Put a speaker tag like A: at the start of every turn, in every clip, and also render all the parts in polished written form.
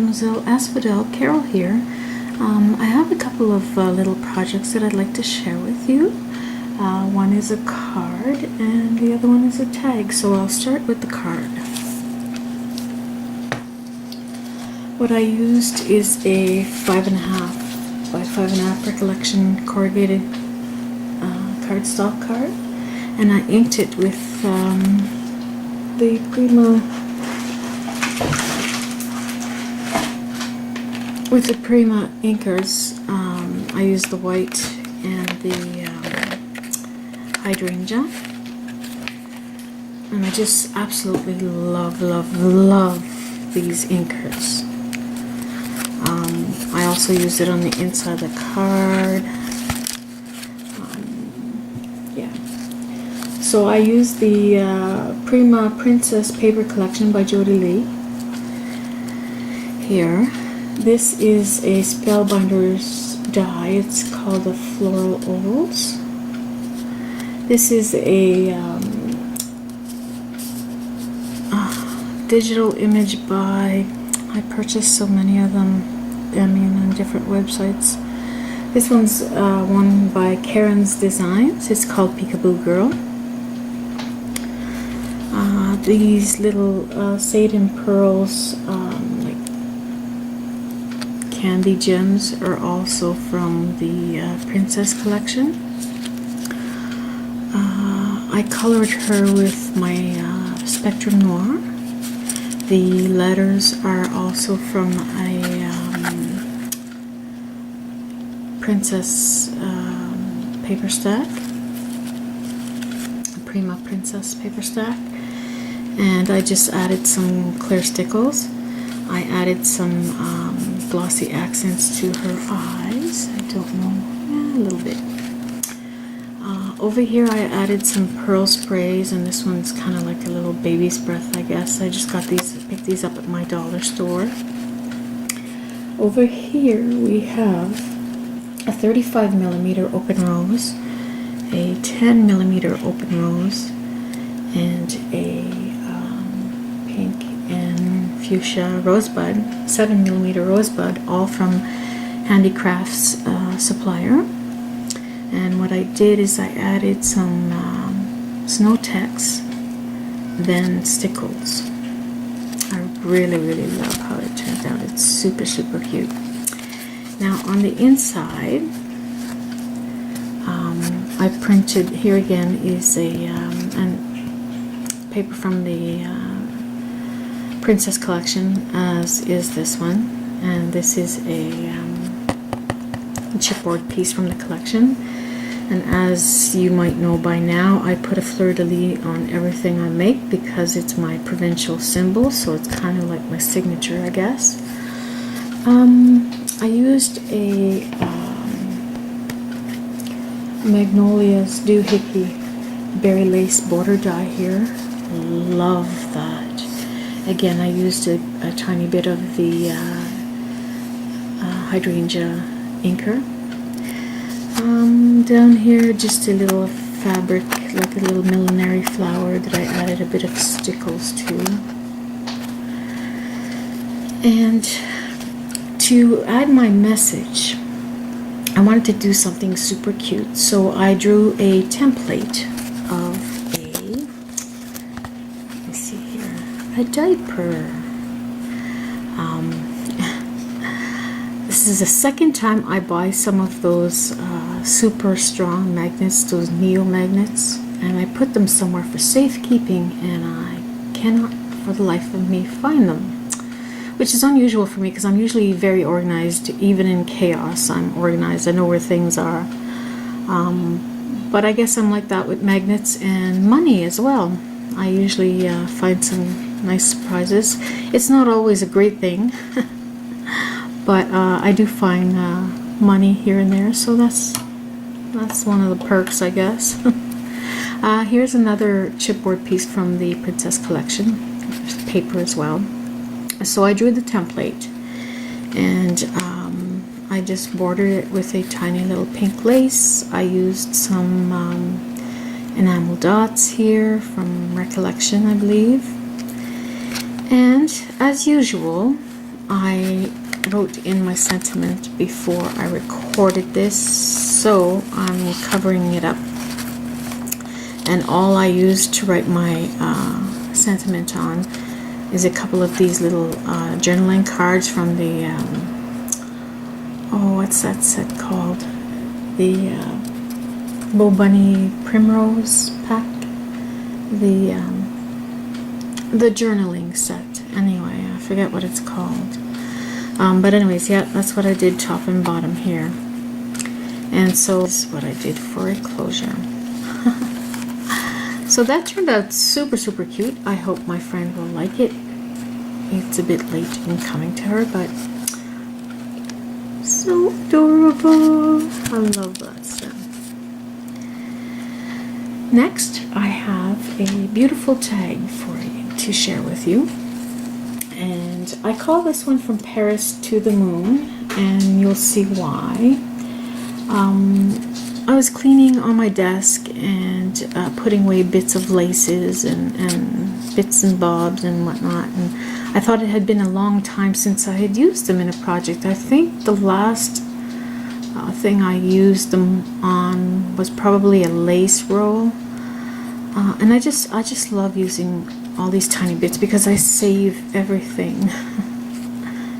A: Mademoiselle Asphodel Carol here. I have a couple of little projects that I'd like to share with you. One is a card and the other one is a tag, so I'll start with the card. What I used is a 5.5 by 5.5 Recollection corrugated cardstock card, and I inked it with the Prima inkers. I used the white and the hydrangea, and I just absolutely love these inkers. I also used it on the inside of the card. Yeah. So I used the Prima Princess Paper Collection by Jody Lee. Here. This is a Spellbinders die. It's called the Floral Ovals. This is a digital image by, I purchased so many of them, I mean, on different websites. This one's one by Karen's Designs. It's called Peekaboo Girl. These little Seiden Pearls, like candy gems, are also from the Princess Collection. I colored her with my Spectrum Noir. The letters are also from a Princess paper stack, a Prima Princess paper stack, and I just added some clear stickles. I added some glossy accents to her eyes. I don't know, a little bit. Over here I added some pearl sprays, and this one's kind of like a little baby's breath, I guess. I just got these, picked these up at my dollar store. Over here we have a 35mm open rose, a 10mm open rose, and a pink and fuchsia rosebud, 7mm rosebud, all from Handicrafts Supplier. And what I did is I added some snow text, then stickles. I really love how it turned out. It's super cute. Now on the inside, I printed, here again is a paper from the Princess Collection, as is this one, and this is a chipboard piece from the collection. And as you might know by now, I put a fleur-de-lis on everything I make because it's my provincial symbol, so it's kind of like my signature, I guess. I used a Magnolia's Doohickey Berry Lace border die here. Love that. Again, I used a tiny bit of the hydrangea inker. Down here, just a little fabric, like a little millinery flower that I added a bit of stickles to. And to add my message, I wanted to do something super cute, so I drew a template of let me see here, a diaper. This is the second time I buy some of those super strong magnets, those Neo magnets, and I put them somewhere for safekeeping, and I cannot for the life of me find them, which is unusual for me because I'm usually very organized. Even in chaos, I'm organized. I know where things are. But I guess I'm like that with magnets and money as well. I usually find some nice surprises. It's not always a great thing. But I do find money here and there, so that's one of the perks, I guess. Here's another chipboard piece from the Princess Collection, paper as well. So I drew the template, and I just bordered it with a tiny little pink lace. I used some enamel dots here from Recollection, I believe. And as usual, I wrote in my sentiment before I recorded this, so I'm covering it up. And all I used to write my sentiment on is a couple of these little journaling cards from the oh, what's that set called? The Bo Bunny Primrose pack, the journaling set. Anyway, I forget what it's called. But anyways, yeah, that's what I did, top and bottom here. And so this is what I did for a closure. So that turned out super cute. I hope my friend will like it. It's a bit late in coming to her, but so adorable. I love that stuff. Next, I have a beautiful tag for you to share with you. And I call this one From Paris to the Moon, and you'll see why. I was cleaning on my desk and putting away bits of laces and bits and bobs and whatnot, and I thought it had been a long time since I had used them in a project. I think the last thing I used them on was probably a lace roll, and I just love using all these tiny bits because I save everything.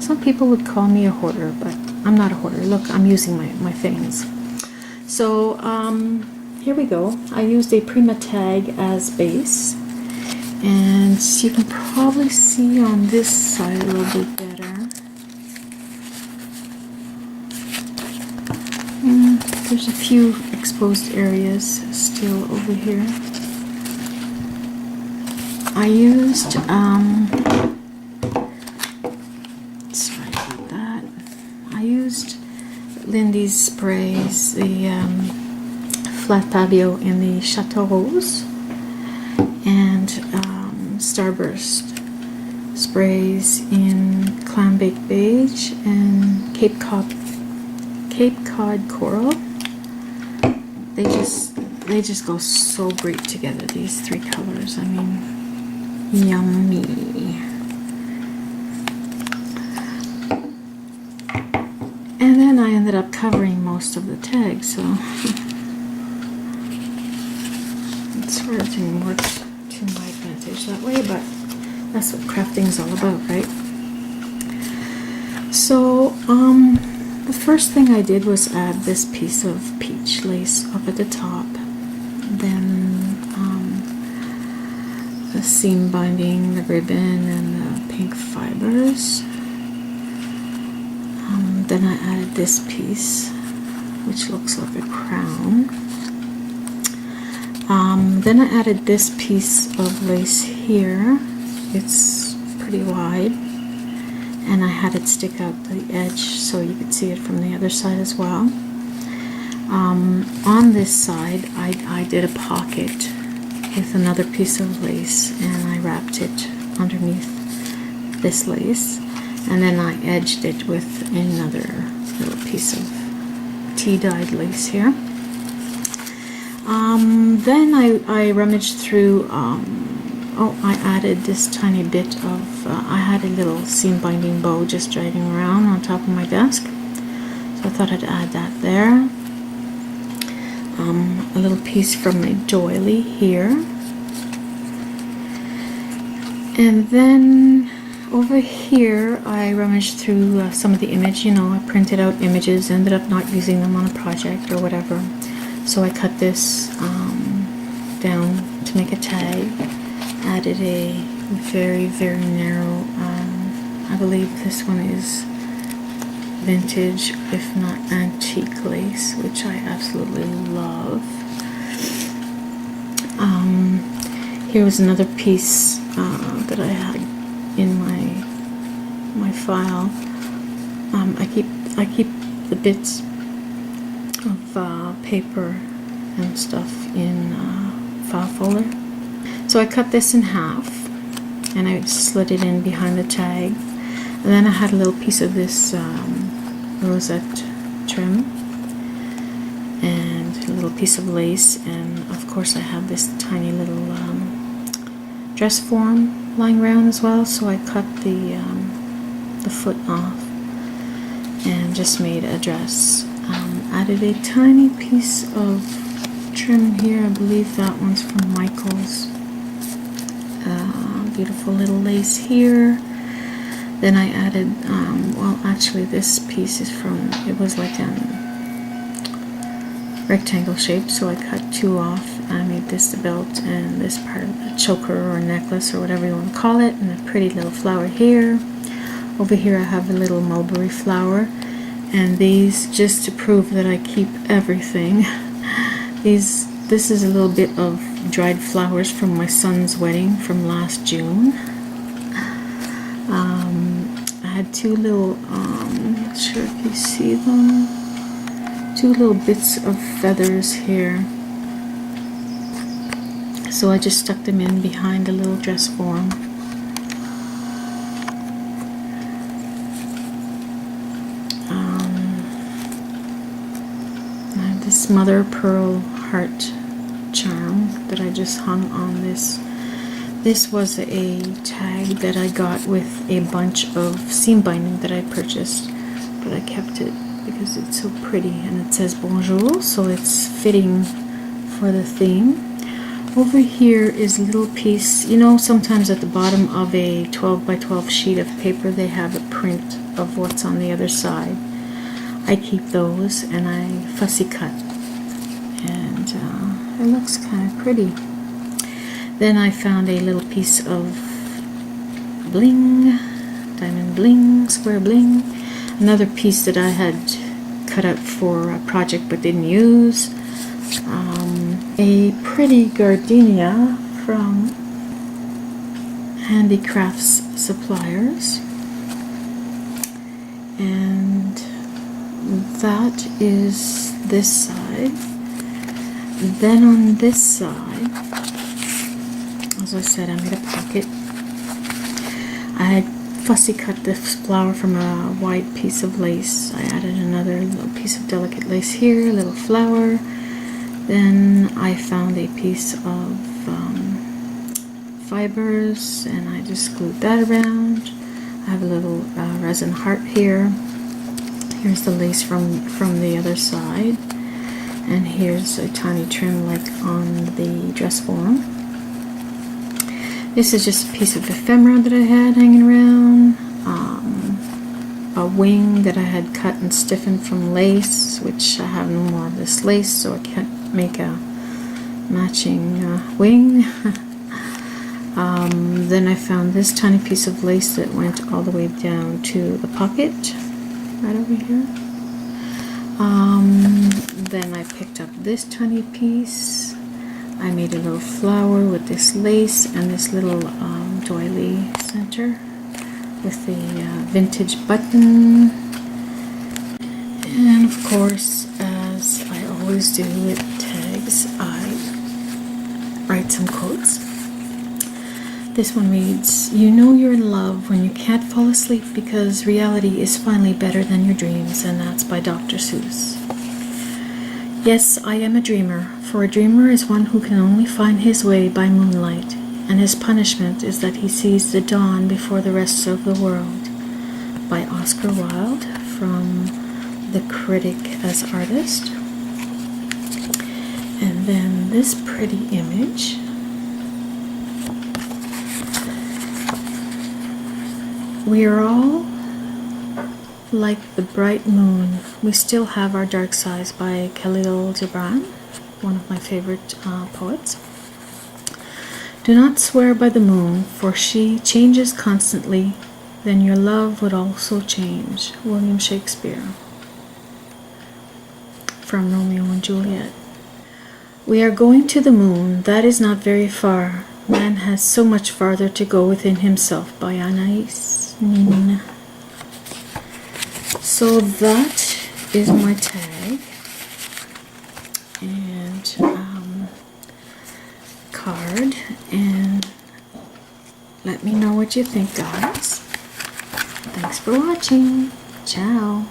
A: Some people would call me a hoarder, but I'm not a hoarder. Look, I'm using my things. So here we go. I used a Prima tag as base, and you can probably see on this side a little bit better. There's a few exposed areas still over here. I used sorry about that. I used Lindy's sprays, the Flat Fabio in the Chateau Rose, and Starburst sprays in Clambake Beige and Cape Cod Coral. They just go so great together, these three colors. I mean, yummy. And then I ended up covering most of the tag, so it sort of didn't work to my advantage that way, but that's what crafting is all about, right? So the first thing I did was add this piece of peach lace up at the top, then the seam binding, the ribbon, and the pink fibers. Then I added this piece, which looks like a crown. Then I added this piece of lace here. It's pretty wide, and I had it stick out the edge so you could see it from the other side as well. On this side, I did a pocket with another piece of lace, and I wrapped it underneath this lace. And then I edged it with another little piece of tea-dyed lace here. Then I rummaged through, I added this tiny bit of, I had a little seam binding bow just dragging around on top of my desk. So I thought I'd add that there. A little piece from a doily here. And then over here, I rummaged through some of the image. You know, I printed out images, ended up not using them on a project or whatever. So I cut this down to make a tag. Added a very narrow, I believe this one is vintage, if not antique lace, which I absolutely love. Here was another piece that I had in my file. I keep the bits of paper and stuff in file folder. So I cut this in half and I slid it in behind the tag, and then I had a little piece of this rosette trim and a little piece of lace, and of course I have this tiny little dress form lying around as well, so I cut the the foot off, and just made a dress. Added a tiny piece of trim here. I believe that one's from Michaels. Beautiful little lace here. Then I added, well, actually this piece is from, it was like a rectangle shape, so I cut 2 off. I made this the belt and this part of the choker or necklace or whatever you want to call it, and a pretty little flower here. Over here I have a little mulberry flower, and these, just to prove that I keep everything, this is a little bit of dried flowers from my son's wedding from last June. I had 2 little, not sure if you see them, 2 little bits of feathers here. So I just stuck them in behind a little dress form. I have this mother of pearl heart charm that I just hung on this. This was a tag that I got with a bunch of seam binding that I purchased, but I kept it because it's so pretty, and it says bonjour, so it's fitting for the theme. Over here is a little piece, you know, sometimes at the bottom of a 12 by 12 sheet of paper they have a print of what's on the other side. I keep those and I fussy cut, and it looks kind of pretty. Then I found a little piece of bling, diamond bling, square bling. Another piece that I had cut out for a project but didn't use. A pretty gardenia from Handicrafts Suppliers. And that is this side. Then on this side, as I said, I made a pocket. I had fussy cut this flower from a wide piece of lace. I added another little piece of delicate lace here, a little flower. Then I found a piece of fibers, and I just glued that around. I have a little resin heart here. Here's the lace from the other side, and here's a tiny trim like on the dress form. This is just a piece of ephemera that I had hanging around, a wing that I had cut and stiffened from lace, which I have no more of this lace, so I can't make a matching wing. Then I found this tiny piece of lace that went all the way down to the pocket, right over here. Then I picked up this tiny piece. I made a little flower with this lace and this little doily center with the vintage button. And of course, as I always do with tags, I write some quotes. This one reads, "You know you're in love when you can't fall asleep because reality is finally better than your dreams," and that's by Dr. Seuss. Yes, I am a dreamer, for a dreamer is one who can only find his way by moonlight, and his punishment is that he sees the dawn before the rest of the world. By Oscar Wilde, from The Critic as Artist. And then this pretty image. We are all like the bright moon. We still have our dark sides, by Khalil Gibran, one of my favorite poets. Do not swear by the moon, for she changes constantly. Then your love would also change. William Shakespeare. From Romeo and Juliet. We are going to the moon. That is not very far. Man has so much farther to go within himself. By Anais Nin. So that is my tag and card, and let me know what you think, guys. Thanks for watching. Ciao.